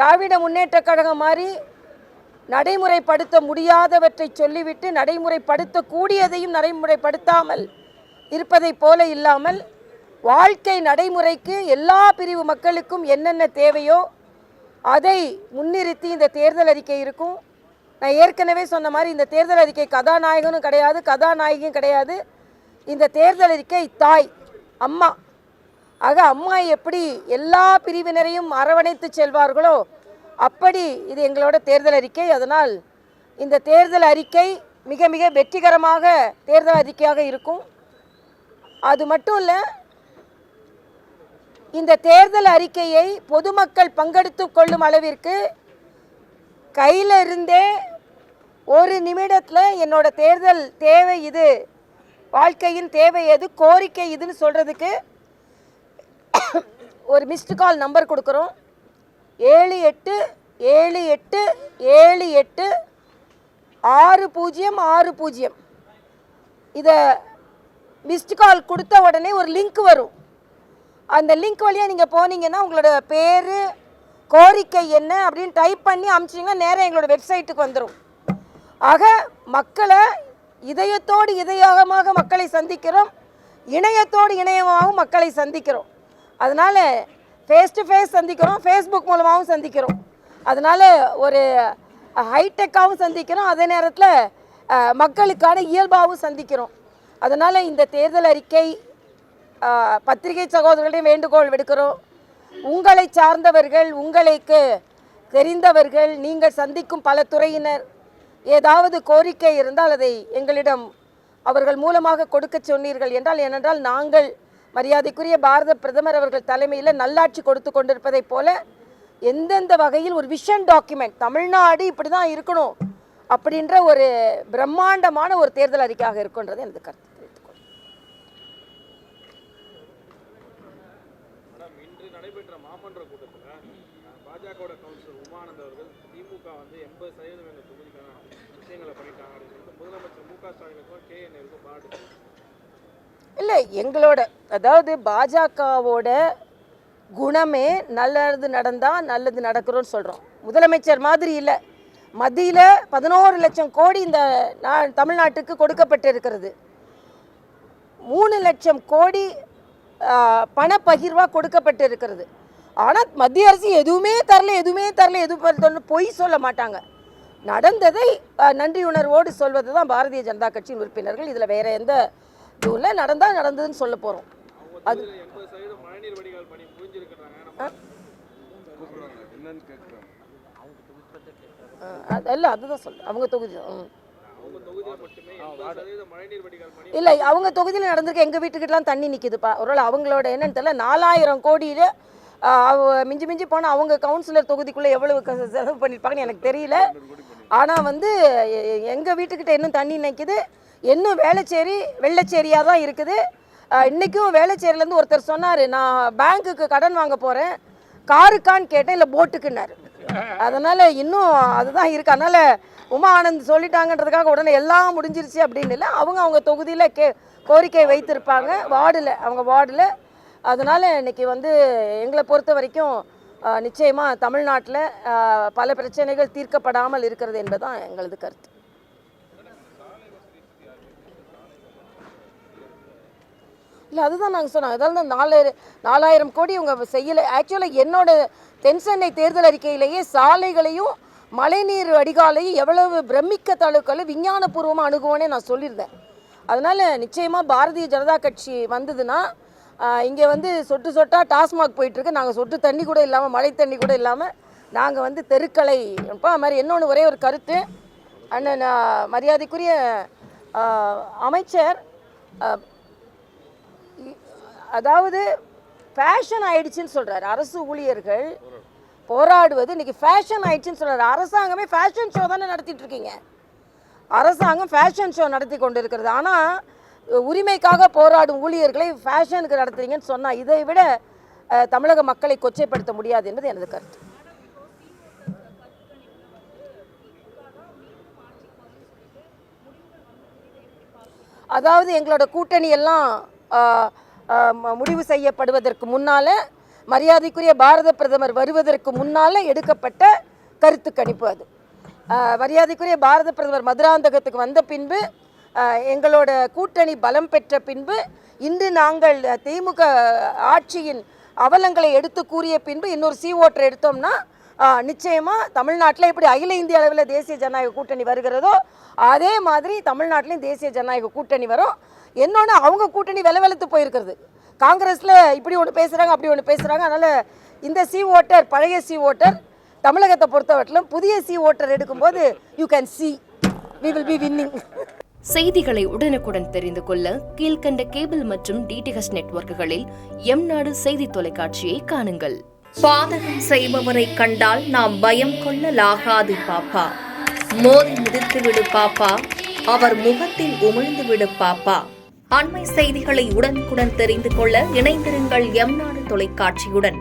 திராவிட முன்னேற்ற கழகம் மாதிரி நடைமுறைப்படுத்த முடியாதவற்றை சொல்லிவிட்டு நடைமுறைப்படுத்தக்கூடியதையும் நடைமுறைப்படுத்தாமல் இருப்பதைப் போல இல்லாமல் வாழ்க்கை நடைமுறைக்கு எல்லா பிரிவு மக்களுக்கும் என்னென்ன தேவையோ அதை முன்னிறுத்தி இந்த தேர்தல் அறிக்கை இருக்கும். நான் ஏற்கனவே சொன்ன மாதிரி இந்த தேர்தல் அறிக்கை கதாநாயகனும் கிடையாது, கதாநாயகியும் கிடையாது. இந்த தேர்தல் அறிக்கை தாய், அம்மா. ஆக அம்மா எப்படி எல்லா பிரிவினரையும் அரவணைத்து செல்வார்களோ அப்படி இது எங்களோட தேர்தல் அறிக்கை. அதனால் இந்த தேர்தல் அறிக்கை மிக மிக வெற்றிகரமாக தேர்தல் அறிக்கையாக இருக்கும். அது மட்டும் இல்லை, இந்த தேர்தல் அறிக்கையை பொதுமக்கள் பங்கெடுத்து கொள்ளும் அளவிற்கு கையில் இருந்தே ஒரு நிமிடத்தில் என்னோட தேர்தல் தேவை இது, வாழ்க்கையின் தேவை எது, கோரிக்கை இதுன்னு சொல்கிறதுக்கு ஒரு மிஸ்டு கால் நம்பர் கொடுக்குறோம். 7878786060. இதை மிஸ்டு கால் கொடுத்த உடனே ஒரு லிங்க் வரும். அந்த லிங்க் வழியாக நீங்கள் போனீங்கன்னா உங்களோட பேர், கோரிக்கை என்ன அப்படின்னு டைப் பண்ணி அனுப்பிச்சிங்கன்னா நேராக எங்களோட வெப்சைட்டுக்கு வந்துடும். ஆக மக்களை இதயத்தோடு இதயமாக மக்களை சந்திக்கிறோம், இணையத்தோடு இணையமாகவும் மக்களை சந்திக்கிறோம். அதனால் ஃபேஸ் டு ஃபேஸ் சந்திக்கிறோம், ஃபேஸ்புக் மூலமாகவும் சந்திக்கிறோம். அதனால் ஒரு ஹைடெக்காகவும் சந்திக்கிறோம், அதே நேரத்தில் மக்களுக்கான இயல்பாகவும் சந்திக்கிறோம். அதனால் இந்த தேர்தல் அறிக்கை பத்திரிகை சகோதரர்களையும் வேண்டுகோள் விடுக்கிறோம். உங்களை சார்ந்தவர்கள், உங்களுக்கு தெரிந்தவர்கள், நீங்கள் சந்திக்கும் பல துறையினர் ஏதாவது கோரிக்கை இருந்தால் அதை எங்களிடம் அவர்கள் மூலமாக கொடுக்க சொன்னீர்கள் என்றால், ஏனென்றால் நாங்கள் மரியாதைக்குரிய பாரத பிரதமர் அவர்கள் தலைமையில் நல்லாட்சி கொடுத்து கொண்டிருப்பதைப் போல எந்தெந்த வகையில் ஒரு விஷன் டாக்குமெண்ட், தமிழ்நாடு இப்படி தான் இருக்கணும் அப்படின்ற ஒரு பிரம்மாண்டமான ஒரு தேர்தல் அறிக்கையாக இருக்குன்றது எனது கருத்து. இன்று நடைபெற்ற மாமன்ற கூட்டத்தில் பாஜகவோட கவுன்சிலர் உமானந்த் அவர்கள் திமுக வந்து 80% தொகுதிக்கான விஷயங்களை பண்ணிட்டாங்க அப்படின்னு சொல்லிட்டு முதலமைச்சர் மு க ஸ்டாலினுக்கும் KNLக்கும் பாராட்டு. இல்லை, எங்களோட அதாவது பாஜகவோட குணமே நல்லது நடந்தால் நல்லது நடக்கிறோன்னு சொல்கிறோம். முதலமைச்சர் மாதிரி இல்லை, மத்தியில் 11 லட்சம் கோடி இந்த தமிழ்நாட்டுக்கு கொடுக்கப்பட்டிருக்கிறது. 3 லட்சம் கோடி பணப்பகிர்வாக கொடுக்கப்பட்டு இருக்கிறது. ஆனால் மத்திய அரசு எதுவுமே தரல பொய் சொல்ல மாட்டாங்க. நடந்ததை நன்றியுணர்வோடு சொல்வது தான் பாரதிய ஜனதா கட்சியின் உறுப்பினர்கள். இதில் வேற எந்த இதுவும் நடந்ததுன்னு சொல்ல போகிறோம். அது அதுதான் சொல்ல அவங்க தொகுதி இல்லை, அவங்க தொகுதியில் நடந்திருக்க எங்கள் வீட்டுக்கிட்டலாம் தண்ணி நிற்கிதுப்பா. ஒருவேளை அவங்களோட என்னன்னு தெரியல, 4000 கோடியில் மிஞ்சி மிஞ்சி போனால் அவங்க கவுன்சிலர் தொகுதிக்குள்ளே எவ்வளவு செலவு பண்ணியிருப்பாங்கன்னு எனக்கு தெரியல. ஆனால் வந்து எங்கள் வீட்டுக்கிட்ட இன்னும் தண்ணி நிற்கிது. இன்னும் வெள்ளச்சேரியாக தான் இருக்குது. இன்றைக்கும் வேளச்சேரியிலேருந்து ஒருத்தர் சொன்னார், நான் பேங்க்குக்கு கடன் வாங்க போகிறேன், காருக்கான்னு கேட்டேன், இல்லை போட்டுக்குன்னாரு. அதனால் இன்னும் அதுதான் இருக்குது. அதனால் உமா ஆனந்த் சொல்லிட்டாங்கன்றதுக்காக உடனே எல்லாம் முடிஞ்சிருச்சு அப்படின்னு இல்லை. அவங்க தொகுதியில் கோரிக்கை வைத்திருப்பாங்க, அவங்க வார்டில். அதனால் இன்றைக்கி வந்து எங்களை பொறுத்த வரைக்கும் நிச்சயமாக தமிழ்நாட்டில் பல பிரச்சனைகள் தீர்க்கப்படாமல் இருக்கிறது என்பதுதான் எங்களது கருத்து. இல்லை, அதுதான் நாங்கள் சொன்னோம். அதாவது 4000 கோடி இவங்க செய்யலை. ஆக்சுவலாக என்னோட தென்சென்னை தேர்தல் அறிக்கையிலேயே சாலைகளையும் மழைநீர் வடிகாலையும் எவ்வளவு பிரமிக்க தழுக்களும் விஞ்ஞானபூர்வமாக அணுகுவோன்னே நான் சொல்லியிருந்தேன். அதனால் நிச்சயமாக பாரதிய ஜனதா கட்சி வந்ததுன்னா இங்கே வந்து சொட்டு சொட்டாக டாஸ்மாக் போயிட்டுருக்கு. நாங்கள் சொட்டு தண்ணி கூட இல்லாமல், மழை தண்ணி கூட இல்லாமல் நாங்கள் வந்து தெருக்களை மாதிரி. இன்னொன்று ஒரே ஒரு கருத்து, அண்ணன் மரியாதைக்குரிய அமைச்சர், அதாவது ஃபேஷன் ஆயிடுச்சுன்னு சொல்கிறார். அரசு ஊழியர்கள் போராடுவது இன்றைக்கி ஃபேஷன் ஆயிடுச்சுன்னு சொல்கிறார். அரசாங்கமே ஃபேஷன் ஷோ தானே நடத்திட்டு இருக்கீங்க. அரசாங்கம் ஃபேஷன் ஷோ நடத்தி கொண்டு இருக்கிறது. ஆனால் உரிமைக்காக போராடும் ஊழியர்களை ஃபேஷனுக்கு நடத்துறீங்கன்னு சொன்னால் இதை விட தமிழக மக்களை கொச்சைப்படுத்த முடியாது என்பது எனது கருத்து. அதாவது எங்களோட கூட்டணி எல்லாம் முடிவு செய்யப்படுவதற்கு முன்னால் மரியாதைக்குரிய பாரத பிரதமர் வருவதற்கு முன்னால் எடுக்கப்பட்ட கருத்து கணிப்பு அது. மரியாதைக்குரிய பாரத பிரதமர் மதுராந்தகத்துக்கு வந்த பின்பு, எங்களோட கூட்டணி பலம் பெற்ற பின்பு, இன்று நாங்கள் திமுக ஆட்சியின் அவலங்களை எடுத்து கூறிய பின்பு இன்னொரு ஓட்டர் எடுத்தோம்னா நிச்சயமாக தமிழ்நாட்டில் எப்படி அகில இந்திய அளவில் தேசிய ஜனநாயக கூட்டணி வருகிறதோ அதே மாதிரி தமிழ்நாட்டிலையும் தேசிய ஜனநாயக கூட்டணி வரும். என்னொன்று, அவங்க கூட்டணி வெலவெலத்து போயிருக்கிறது. காங்கிரஸில் இப்படி ஒன்று பேசுகிறாங்க, அப்படி ஒன்று பேசுகிறாங்க. அதனால் இந்த ஓட்டர், பழைய ஓட்டர், தமிழகத்தை பொறுத்தவரையிலும் புதிய ஓட்டர் எடுக்கும்போது you can see we will be winning. செய்திகளை உடனுக்குடன் தெரிந்து கொள்ள கீழ்கண்ட கேபிள் மற்றும் DTH நெட்வொர்க்குகளில் எம்நாடு செய்தி தொலைக்காட்சியை காணுங்கள். பாதகம் செய்பவரை கண்டால் நாம் பயம் கொள்ளலாகாது பாப்பா. மோதி மிதித்து விடு பாப்பா, அவர் முகத்தில் உமிழ்ந்து விடு பாப்பா. அண்மை செய்திகளை உடனுக்குடன் தெரிந்து கொள்ள இணைந்திருங்கள் எம்நாடு தொலைக்காட்சியுடன்.